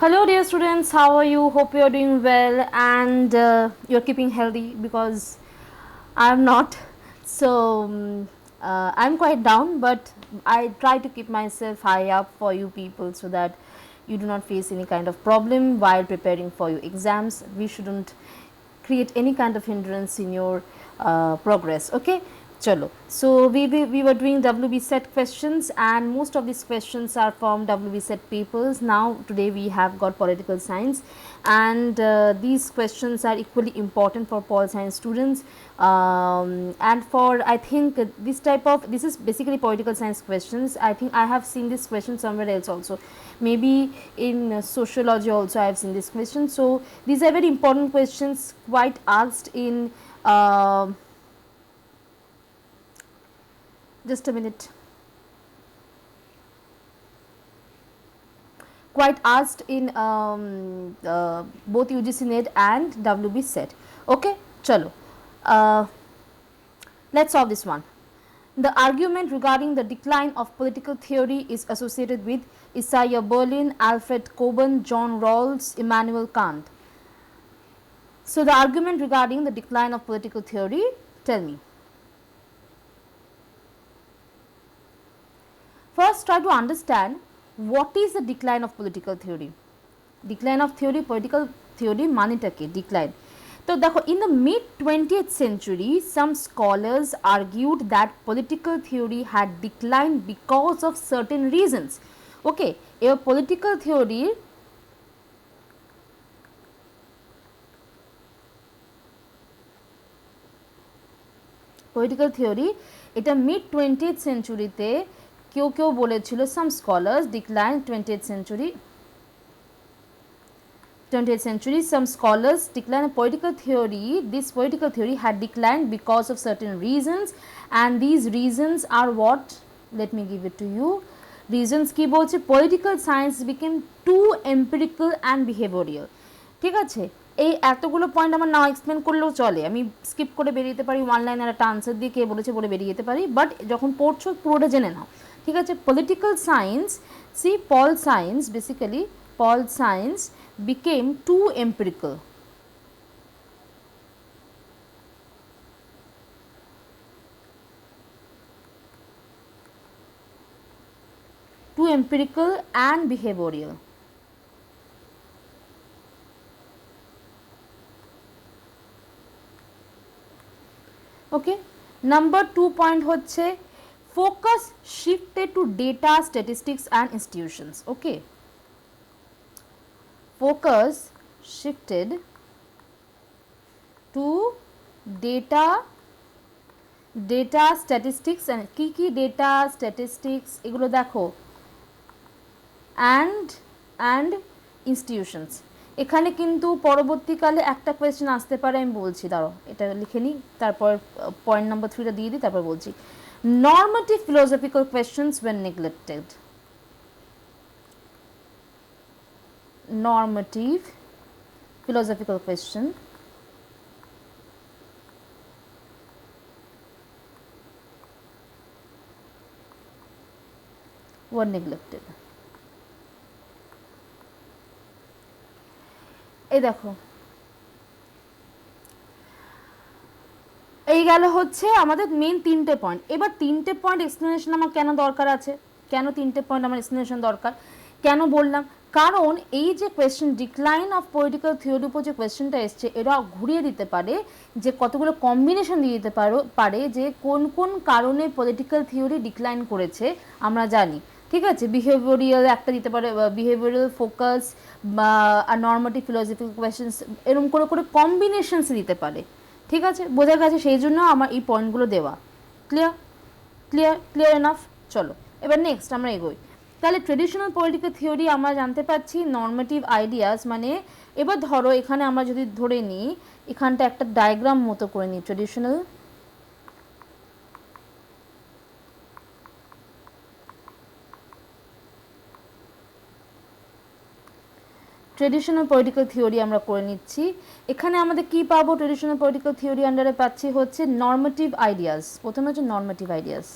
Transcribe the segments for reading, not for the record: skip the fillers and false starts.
Hello, dear students. How are you? Hope you are doing well and you're keeping healthy because I'm not. So, I'm quite down, but I try to keep myself high up for you people so that you do not face any kind of problem while preparing for your exams. We shouldn't create any kind of hindrance in your progress. Okay, chalo. So we were doing WB set questions, and most of these questions are from WB set papers. Now today we have got political science, and these questions are equally important for pol science students, and for I think this is basically political science questions. I think I have seen this question somewhere else also, maybe in sociology also I have seen this question. So these are very important questions, quite asked in just a minute, quite asked in both UGC NET and WB set. Okay, chalo, let's solve this one. The argument regarding the decline of political theory is associated with Isaiah Berlin, Alfred Cockburn, John Rawls, Immanuel Kant. So the argument regarding the decline of political theory, tell me. First, try to understand what is the decline of political theory. Decline of theory, political theory, manitake decline. So, in the mid 20th century, some scholars argued that political theory had declined because of certain reasons. Okay, a political theory এটা mid 20th সেঞ্চুরিতে কেউ বলেছিল, some scholars declined 20th century some scholars declined political theory. This political theory had declined because of certain reasons, and these reasons are what, let me give it to you. Reasons কি বলছে, political science became too empirical and behavioral. ঠিক আছে, এই এতগুলো point আমার না explain করলেও চলে, আমি স্কিপ করে বেরিয়ে যেতে পারি, ওয়ান লাইন আর একটা আনসার দিয়ে কে বলেছে বলে বেরিয়ে যেতে পারি, বাট যখন পড়ছো পুরোটা জেনে নাও। ঠিক আছে, পলিটিক্যাল সায়েন্স, সি pol science, basically pol science became too empirical. Too empirical and behavioral. Okay, number 2 point হচ্ছে focus shifted to data, statistics and institutions. Okay, focus shifted to data, statistics and কি data, statistics এগুলো দেখো, and institutions. এখানে কিন্তু পরবর্তীকালে একটা question আসতে পারে, আমি বলছি, দাঁড়াও এটা লিখে নিই, তারপর পয়েন্ট নাম্বার 3টা দিয়ে দিই, তারপর বলছি। Normative philosophical questions were neglected. Normative philosophical question were neglected. এই দেখো, এই গেল হচ্ছে আমাদের মেইন 3টে পয়েন্ট। এবার 3টে পয়েন্ট এক্সপ্লেনেশন আমার কেন দরকার আছে, কেন 3টে পয়েন্ট আমার এক্সপ্লেনেশন দরকার, কেন বললাম, কারণ এই যে কোয়েশ্চেন ডিক্লাইন অফ পলিটিক্যাল থিওরির উপর যে কোয়েশ্চেনটা এসছে, এরা ঘুরিয়ে দিতে পারে, যে কতগুলো কম্বিনেশন দিয়ে দিতে পারে যে কোন কোন কারণে পলিটিক্যাল থিওরি ডিক্লাইন করেছে আমরা জানি। ঠিক আছে, বিহেভিয়ারিয়াল একটা দিতে পারে, বিহেভিয়ারাল ফোকাস বা নর্মেটিভ ফিলোসফিক্যাল কোয়েশ্চেন্স, এরকম করে করে কম্বিনেশনস দিতে পারে। ঠিক আছে, বোঝা গেছে, সেই জন্য আমার এই পয়েন্টগুলো দেওয়া। Clear clear clear enough. চলো এবার নেক্সট আমরা এগোই। তাহলে ট্রেডিশনাল পলিটিক্যাল থিওরি আমরা জানতে পারছি, নর্মেটিভ আইডিয়াস মানে, এবার ধরো এখানে আমরা যদি ধরে নিই, এখানটা একটা ডায়াগ্রাম মতো করে নিই, ট্রেডিশনাল পলিটিক্যাল থিওরি আমরা করে নিচ্ছি। এখানে আমাদের কি পাবো, ট্রেডিশনাল পলিটিক্যাল থিওরি আন্ডারে পাচ্ছি হচ্ছে নর্মেটিভ আইডিয়াস। প্রথমে হচ্ছে normative ideas.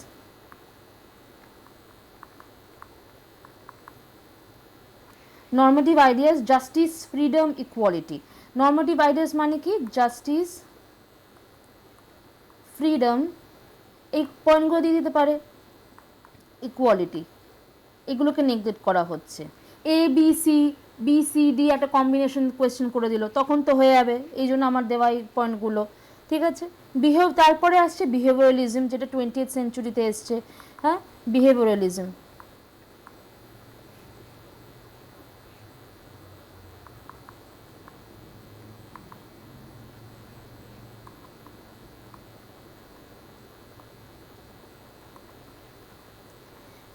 Normative ideas justice, freedom, equality. Normative ideas মানে কি? জাস্টিস, ফ্রিডম, এই পয়েন্টগুলো দিয়ে দিতে পারে, ইকুয়ালিটি, এগুলোকে নেগলেক্ট করা হচ্ছে। A B C, B C D একটা কম্বিনেশন কোয়েশ্চেন করে দিল, তখন তো হয়ে যাবে, এই জন্য আমার দেওয়া এই পয়েন্টগুলো। ঠিক আছে, তারপরে আসছে বিহেভিয়ারালিজম, যেটা 20th সেঞ্চুরিতে এসছে। হ্যাঁ, বিহেভিয়ারালিজম।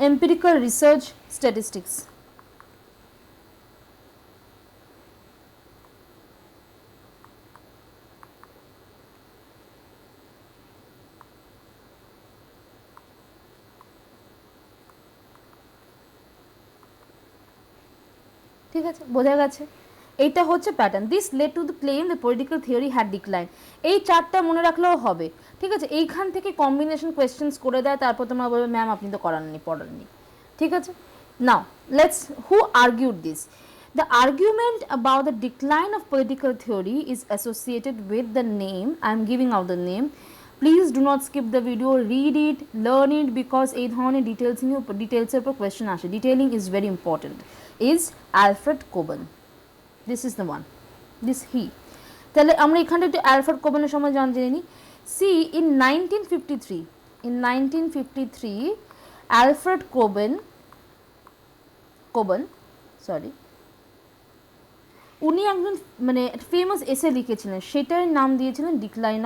empirical research, statistics। ঠিক আছে, বোঝা গেছে? এইটা হচ্ছে pattern. This led to the claim the political theory had decline. এই চারটা মনে রাখলেও হবে। ঠিক আছে, এইখান থেকে কম্বিনেশন কোয়েশ্চেন্স করে দেয়, তারপর তোমরা বলবে ম্যাম আপনি তো করাননি, পড়াননি। ঠিক আছে, now let's, who argued this? The argument about the decline of political theory is associated with the name. I am giving out the name. Please do not skip the video, read it, learn it, because এই ধরনের ডিটেলসের উপর question আসে। Detailing is very important. Is Alfred Coben. This is the one. This he. তাহলে আমরা এখানে একটু Alfred কোবেনের সময় জেনে নিই। সি, in 1953 অ্যালফ্রেড কোবেন, সরি, উনি একজন মানে ফেমাস এসে লিখেছিলেন, সেটার নাম দিয়েছিলেন decline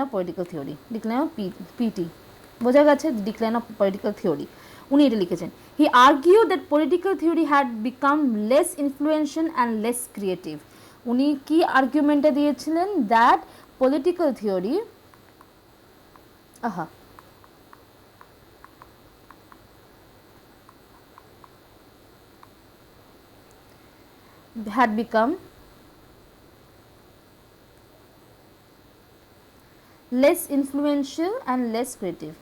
of political theory, decline of PT. বোঝা গেছে? ডিক্লাইন অফ পলিটিক্যাল থিওরি, উনি এটা লিখেছেন। He argued that political theory had become less influential and less creative. উনি কি আর্গুমেন্টটা দিয়েছিলেন? দ্যাট পলিটিক্যাল থিওরি, had become less influential and less creative.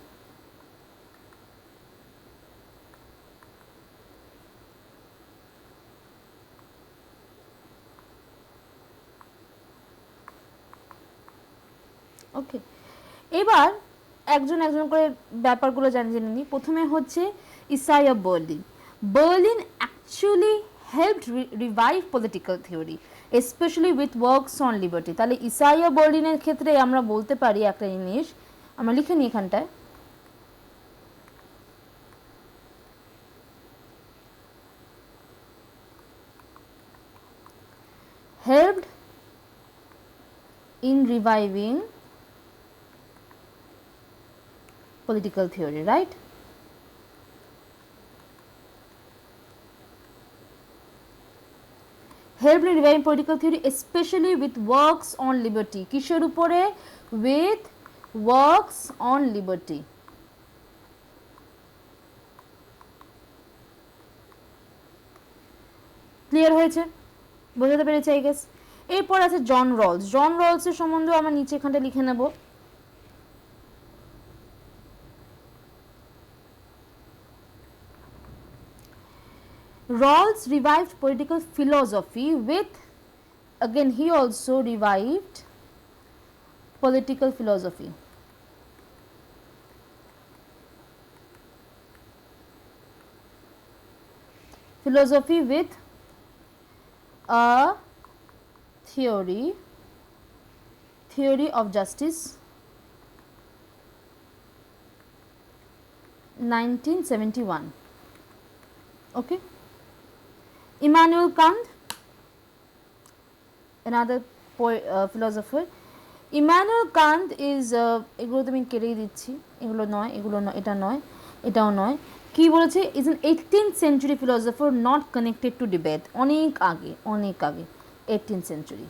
Okay, এবার একজন করে ব্যাপারগুলো জেনে নিই। প্রথমে হচ্ছে Isaiah Berlin actually helped revive political theory, especially with works on liberty. তাহলে ইসাইয়া বার্লিনের ক্ষেত্রে আমরা বলতে পারি একটা জিনিস, আমরা লিখে নিই এখানটায়, helped in reviving political theory, right? helped in reviving political theory, especially with works on liberty. কিসের উপরে? with works on liberty. Clear হয়েছে? বোঝাতে পেরেছি আই গেস? এরপর আছে জন রলসের সম্বন্ধে আমরা নিচে এখানটা লিখে নেব। Rawls revived political philosophy with, again he also revived political philosophy. Philosophy with a theory of justice, 1971. Okay, Immanuel Kant, another philosopher. Immanuel Kant is এগুলো তো আমি কেটেই দিচ্ছি, এগুলো নয়, এটা নয়, এটাও নয়। কি বলেছে? is an 18th century philosopher not connected to debate. অনেক আগে 18th century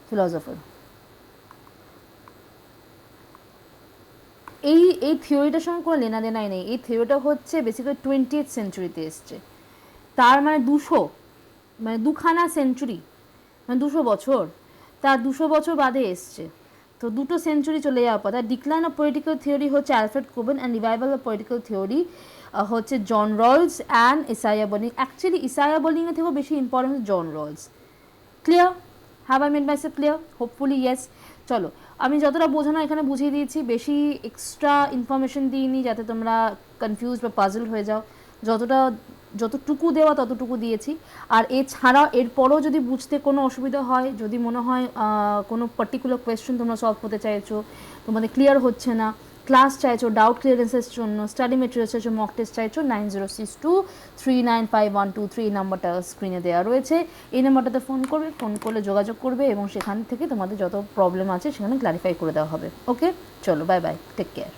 philosopher. এই থিওরিটার সঙ্গে কোনো লেনাদেনাই নেই। এই থিওরিটা হচ্ছে বেসিক্যালি 20th সেঞ্চুরিতে এসছে। তার মানে 200, মানে দুখানা সেঞ্চুরি, মানে 200 বছর, তার 200 বছর বাদে এসছে। তো দুটো সেঞ্চুরি চলে যাওয়ার পর, ডিক্লাইন অফ পলিটিক্যাল থিওরি হচ্ছে Alfred Cobban and revival of political theory হচ্ছে John Rawls and Isaiah Berlin. Actually Isaiah বোলিংয়ের থেকেও বেশি important John Rawls. Clear? Have I made myself clear? Hopefully yes. চলো, আমি যতটা বোঝানো এখানে বুঝিয়ে দিয়েছি, বেশি এক্সট্রা ইনফরমেশন দিইনি যাতে তোমরা কনফিউজ বা পাজল হয়ে যাও। যতটুকু দেওয়া ততটুকু দিয়েছি। আর এছাড়া এরপরও যদি বুঝতে কোনো অসুবিধা হয়, যদি মনে হয় কোনো পার্টিকুলার কোয়েশ্চেন তোমরা সলভ করতে চাইছো, তোমাদের ক্লিয়ার হচ্ছে না, ক্লাস চাইছো, ডাউট ক্লিয়ারেন্সের জন্য, স্টাডি মেটেরিয়ালস চাইছো, মক টেস্ট চাইছো, 9062395123 নাম্বারটা স্ক্রিনে দেওয়া রয়েছে। এই নাম্বারটাতে ফোন করবে, ফোন করলে যোগাযোগ করবে এবং সেখান থেকে তোমাদের যত প্রবলেম আছে সেখানে ক্লারিফাই করে দেওয়া হবে। ওকে, চলো, বাই বাই, টেক কেয়ার।